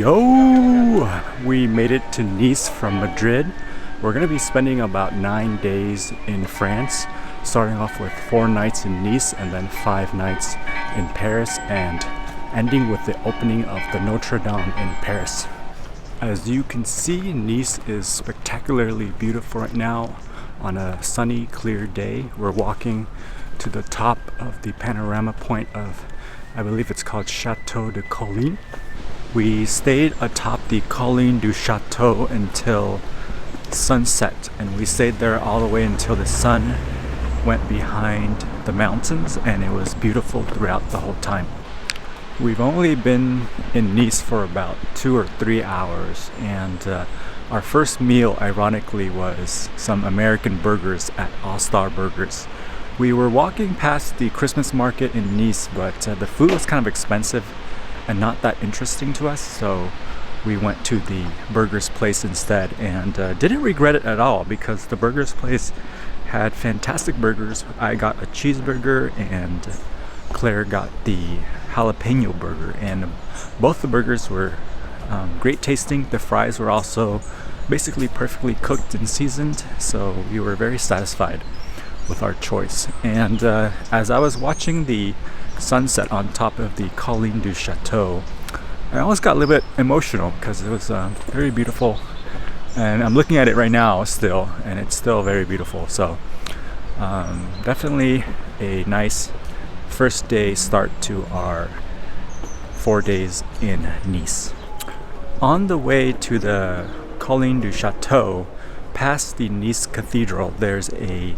Yo! We made it to Nice from Madrid. We're going to be spending about 9 days in France, starting off with 4 nights in Nice and then 5 nights in Paris, and ending with the opening of the Notre Dame in Paris. As you can see, Nice is spectacularly beautiful right now. On a sunny, clear day, we're walking to the top of the panorama point of, I believe it's called Chateau de Colline. We stayed atop the Colline du Chateau until sunset, and we stayed there all the way until the sun went behind the mountains, and it was beautiful throughout the whole time. We've only been in Nice for about 2 or 3 hours, and our first meal, ironically, was some American burgers at All Star Burgers. We were walking past the Christmas market in Nice, but the food was kind of expensive and not that interesting to us, so we went to the burgers place instead, and didn't regret it at all because the burgers place had fantastic burgers. I got a cheeseburger and Claire got the jalapeno burger, and both the burgers were great tasting. The fries were also basically perfectly cooked and seasoned, so we were very satisfied with our choice. And as I was watching the sunset on top of the Colline du Chateau, I almost got a little bit emotional because it was very beautiful, and I'm looking at it right now still, and it's still very beautiful. So definitely a nice first day start to our 4 days in Nice. On the way to the Colline du Chateau, past the Nice Cathedral, there's a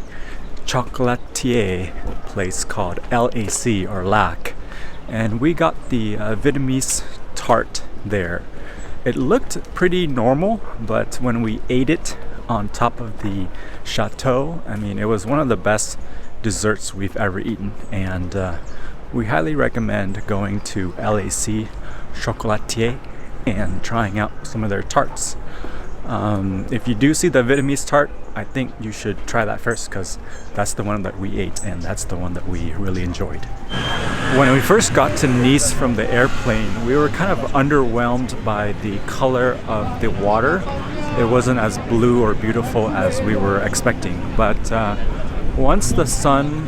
chocolatier place called LAC or LAC, and we got the Vietnamese tart there. It looked pretty normal, but when we ate it on top of the chateau, I mean, it was one of the best desserts we've ever eaten, and we highly recommend going to LAC Chocolatier and trying out some of their tarts. If you do see the Vietnamese tart, I think you should try that first, because that's the one that we ate and that's the one that we really enjoyed. When we first got to Nice from the airplane, we were kind of underwhelmed by the color of the water. It wasn't as blue or beautiful as we were expecting, but once the sun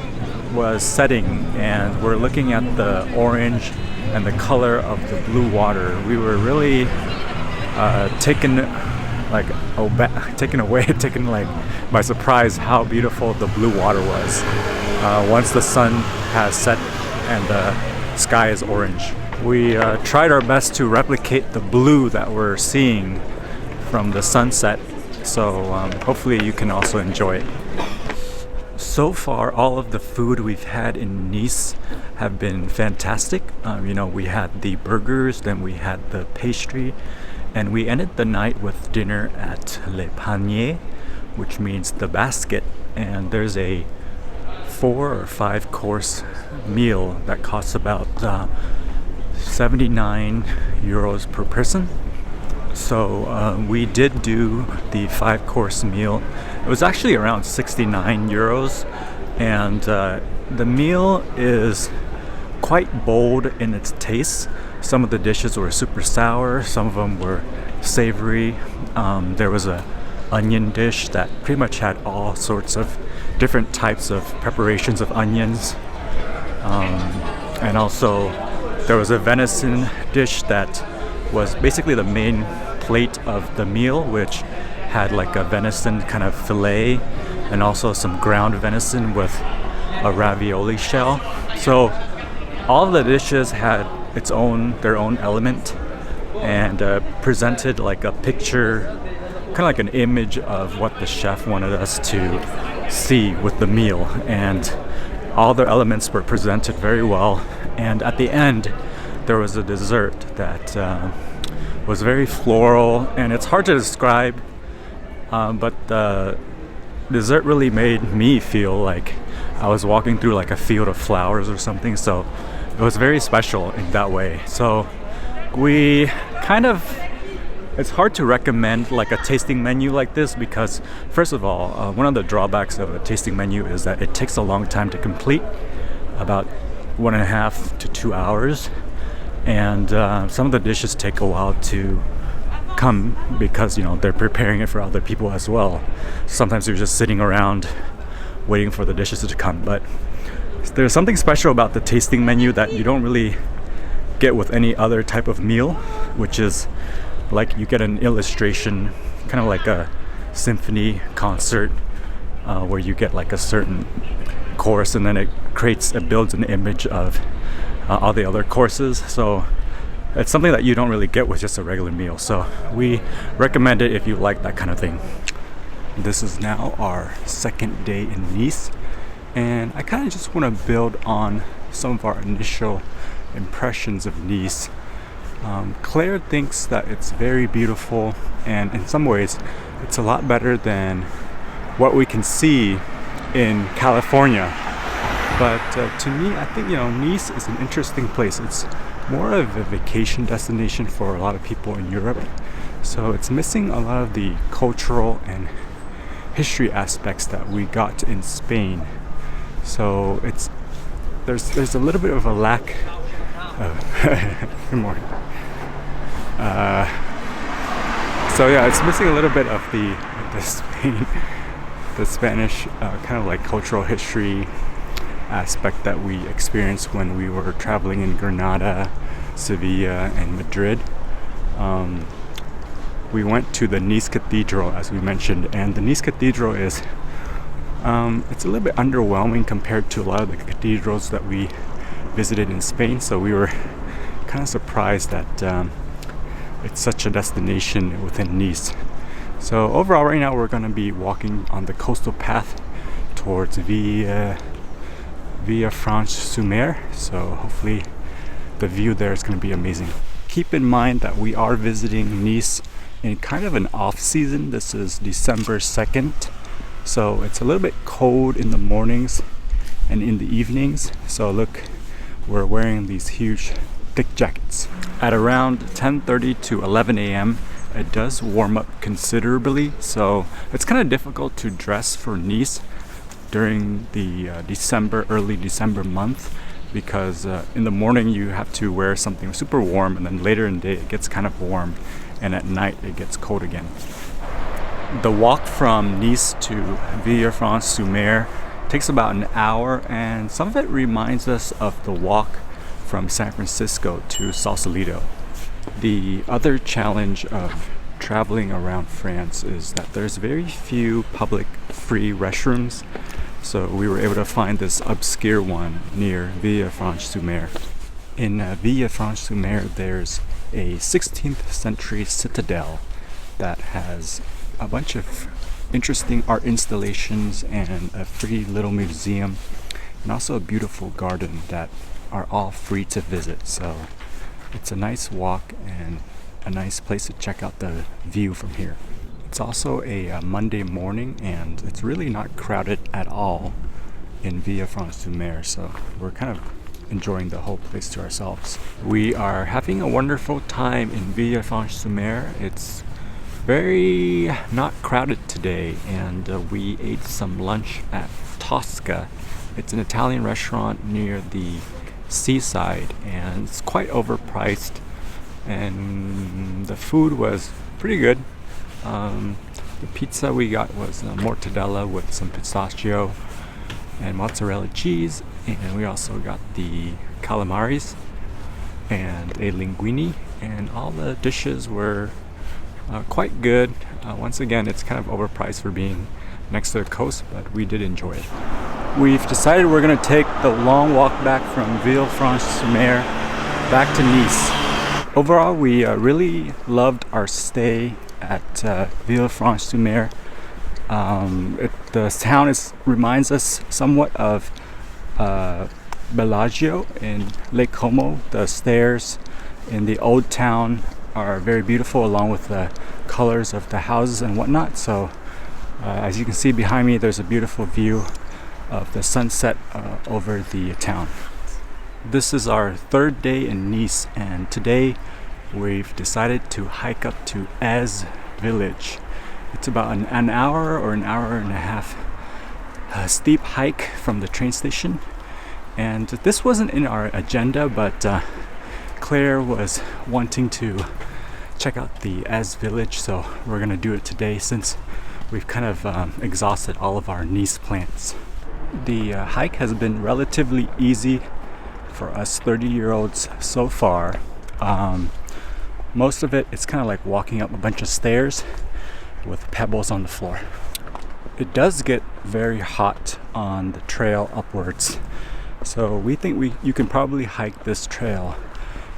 was setting and we're looking at the orange and the color of the blue water, we were really taken by surprise how beautiful the blue water was once the sun has set and the sky is orange. We tried our best to replicate the blue that we're seeing from the sunset, so hopefully you can also enjoy it. So far, all of the food we've had in Nice have been fantastic. We had the burgers, then we had the pastry, and we ended the night with dinner at Le Panier, which means the basket. And there's a 4 or 5 course meal that costs about 79 euros per person. So we did do the 5 course meal. It was actually around 69 euros, and the meal is quite bold in its taste. Some of the dishes were super sour, some of them were savory. There was a onion dish that pretty much had all sorts of different types of preparations of onions. And also there was a venison dish that was basically the main plate of the meal, which had like a venison kind of fillet and also some ground venison with a ravioli shell. So all of the dishes had their own element, and presented like a picture, kind of like an image of what the chef wanted us to see with the meal, and all the elements were presented very well. And at the end there was a dessert that was very floral, and it's hard to describe, but the dessert really made me feel like I was walking through like a field of flowers or something. So it was very special in that way. So we it's hard to recommend like a tasting menu like this, because first of all, one of the drawbacks of a tasting menu is that it takes a long time to complete, about 1.5 to 2 hours. and some of the dishes take a while to come because they're preparing it for other people as well. Sometimes you're just sitting around waiting for the dishes to come, but there's something special about the tasting menu that you don't really get with any other type of meal, which is like you get an illustration, kind of like a symphony concert, where you get like a certain course and then it builds an image of all the other courses. So it's something that you don't really get with just a regular meal. So we recommend it if you like that kind of thing. This is now our second day in Nice, and I kind of just want to build on some of our initial impressions of Nice. Claire thinks that it's very beautiful, and in some ways it's a lot better than what we can see in California. But to me, I think Nice is an interesting place. It's more of a vacation destination for a lot of people in Europe, so it's missing a lot of the cultural and history aspects that we got in Spain. So there's a little bit of a lack of good morning. So yeah, it's missing a little bit of the Spain, the Spanish kind of like cultural history aspect that we experienced when we were traveling in Granada, Sevilla, and Madrid. We went to the Nice Cathedral, as we mentioned, and the Nice Cathedral is it's a little bit underwhelming compared to a lot of the cathedrals that we visited in Spain. So we were kind of surprised that it's such a destination within Nice. So overall, right now we're going to be walking on the coastal path towards Villa Franche-sur-Mer. So hopefully the view there is going to be amazing. Keep in mind that we are visiting Nice in kind of an off season. This is December 2nd. So it's a little bit cold in the mornings and in the evenings. So look, we're wearing these huge thick jackets. At around 10:30 to 11 a.m. it does warm up considerably. So it's kind of difficult to dress for Nice during the early December month, because in the morning you have to wear something super warm, and then later in the day it gets kind of warm, and at night it gets cold again. The walk from Nice to Villefranche-sur-Mer takes about an hour, and some of it reminds us of the walk from San Francisco to Sausalito. The other challenge of traveling around France is that there's very few public free restrooms. So we were able to find this obscure one near Villefranche-sur-Mer. In Villefranche-sur-Mer, there's a 16th century citadel that has a bunch of interesting art installations and a free little museum, and also a beautiful garden that are all free to visit. So it's a nice walk and a nice place to check out the view from here. It's also a Monday morning, and it's really not crowded at all in Villefranche-sur-Mer, so we're kind of enjoying the whole place to ourselves. We are having a wonderful time in Villefranche-sur-Mer. It's very not crowded today, and we ate some lunch at Tosca. It's an Italian restaurant near the seaside, and it's quite overpriced, and the food was pretty good. The pizza we got was mortadella with some pistachio and mozzarella cheese, and we also got the calamaris and a linguine, and all the dishes were quite good. Once again, it's kind of overpriced for being next to the coast, but we did enjoy it. We've decided we're going to take the long walk back from Villefranche-sur-Mer back to Nice. Overall, we really loved our stay at Villefranche-sur-Mer. The town reminds us somewhat of Bellagio in Lake Como. The stairs in the old town are very beautiful, along with the colors of the houses and whatnot. So as you can see behind me, there's a beautiful view of the sunset over the town. This is our third day in Nice, and today we've decided to hike up to Ez village. It's about an hour or an hour and a half steep hike from the train station, and this wasn't in our agenda, but Claire was wanting to check out the Ez village, so we're gonna do it today since we've kind of exhausted all of our Nice plans. The hike has been relatively easy for us 30-year-olds so far. Most of it, it's kind of like walking up a bunch of stairs with pebbles on the floor. It does get very hot on the trail upwards, so we think you can probably hike this trail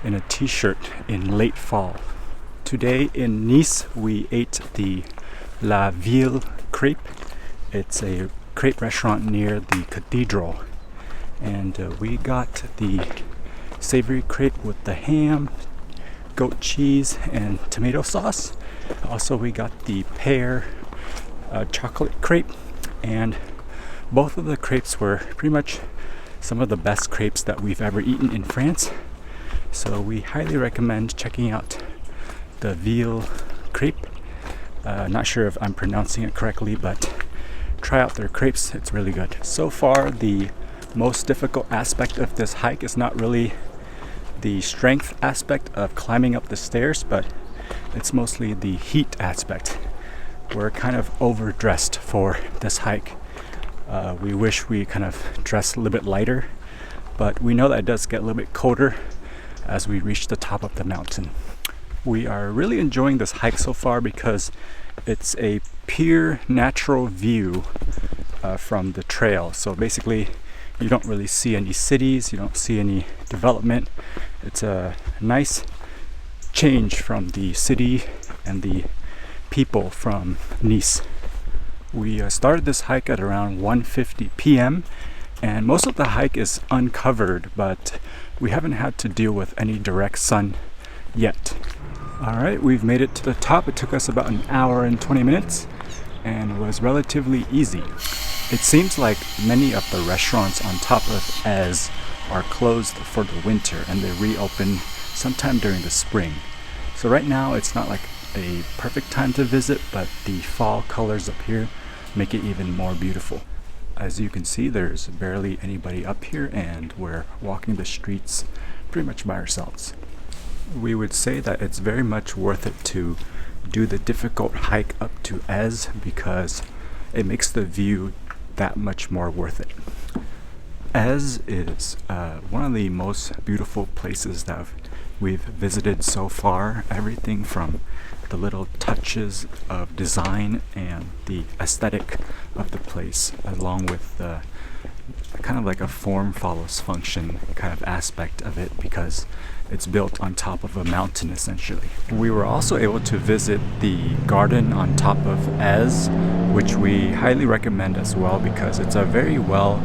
in a t-shirt in late fall. Today in Nice we ate the La Ville crepe. It's a crepe restaurant near the cathedral, and we got the savory crepe with the ham, goat cheese, and tomato sauce. Also we got the pear chocolate crepe, and both of the crepes were pretty much some of the best crepes that we've ever eaten in France. So we highly recommend checking out the Ville crepe. Not sure if I'm pronouncing it correctly, but try out their crepes, it's really good. So far the most difficult aspect of this hike is not really the strength aspect of climbing up the stairs, but it's mostly the heat aspect. We're kind of overdressed for this hike. We wish we kind of dressed a little bit lighter, but we know that it does get a little bit colder as we reach the top of the mountain. We are really enjoying this hike so far because it's a pure natural view from the trail. So basically you don't really see any cities, you don't see any development. It's a nice change from the city and the people from Nice. We started this hike at around 1:50 p.m. and most of the hike is uncovered, but we haven't had to deal with any direct sun yet. Alright, we've made it to the top. It took us about an hour and 20 minutes and was relatively easy. It seems like many of the restaurants on top of Ez are closed for the winter and they reopen sometime during the spring. So right now it's not like a perfect time to visit, but the fall colors up here make it even more beautiful. As you can see, there's barely anybody up here and we're walking the streets pretty much by ourselves. We would say that it's very much worth it to do the difficult hike up to Ez because it makes the view that much more worth it. Ez is one of the most beautiful places that we've visited so far. Everything from the little touches of design and the aesthetic of the place, along with the kind of like a form follows function kind of aspect of it, because it's built on top of a mountain essentially. We were also able to visit the garden on top of Ez, which we highly recommend as well because it's a very well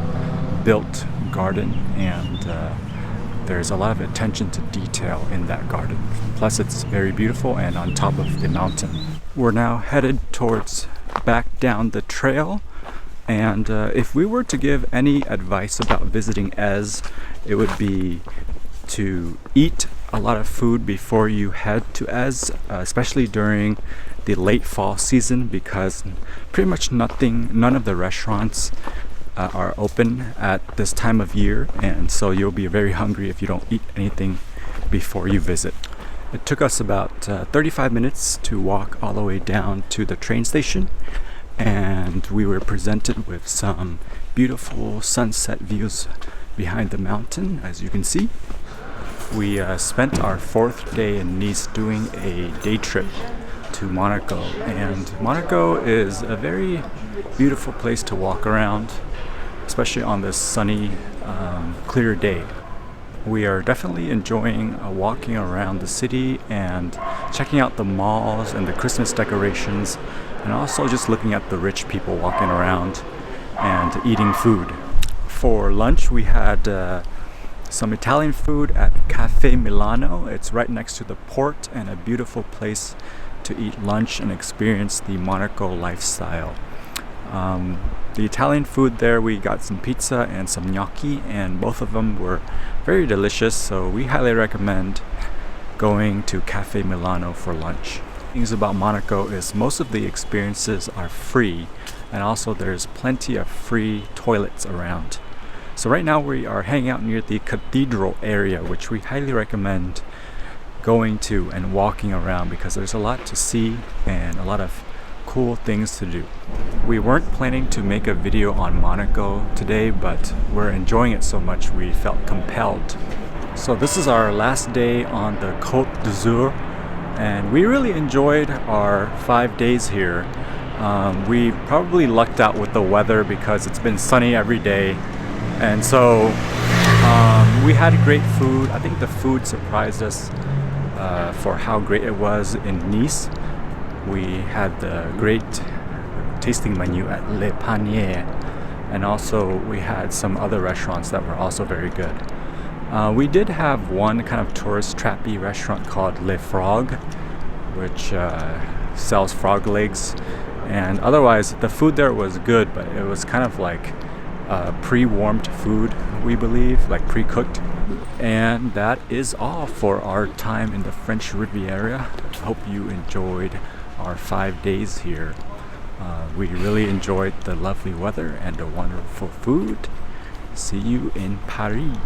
built garden, and there's a lot of attention to detail in that garden. Plus it's very beautiful and on top of the mountain. We're now headed towards back down the trail, and if we were to give any advice about visiting Ez, it would be to eat a lot of food before you head to Ez, especially during the late fall season, because pretty much none of the restaurants are open at this time of year, and so you'll be very hungry if you don't eat anything before you visit. It took us about 35 minutes to walk all the way down to the train station, and we were presented with some beautiful sunset views behind the mountain, as you can see. We spent our 4th day in Nice doing a day trip to Monaco, and Monaco is a very beautiful place to walk around, especially on this sunny, clear day. We are definitely enjoying walking around the city and checking out the malls and the Christmas decorations, and also just looking at the rich people walking around and eating food. For lunch we had some Italian food at Cafe Milano. It's right next to the port and a beautiful place to eat lunch and experience the Monaco lifestyle. The Italian food there, we got some pizza and some gnocchi, and both of them were very delicious, so we highly recommend going to Cafe Milano for lunch. Things about Monaco is most of the experiences are free, and also there's plenty of free toilets around. So right now we are hanging out near the cathedral area, which we highly recommend going to and walking around because there's a lot to see and a lot of cool things to do. We weren't planning to make a video on Monaco today, but we're enjoying it so much we felt compelled. So this is our last day on the Cote d'Azur, and we really enjoyed our 5 days here. We probably lucked out with the weather because it's been sunny every day, and so we had great food. I think the food surprised us for how great it was in Nice. We had the great tasting menu at Le Panier, and also we had some other restaurants that were also very good. We did have one kind of tourist trappy restaurant called Le Frog, which sells frog legs, and otherwise the food there was good, but it was kind of like pre-warmed food, we believe, like pre-cooked. And that is all for our time in the French Riviera. I hope you enjoyed our 5 days here. We really enjoyed the lovely weather and the wonderful food. See you in Paris.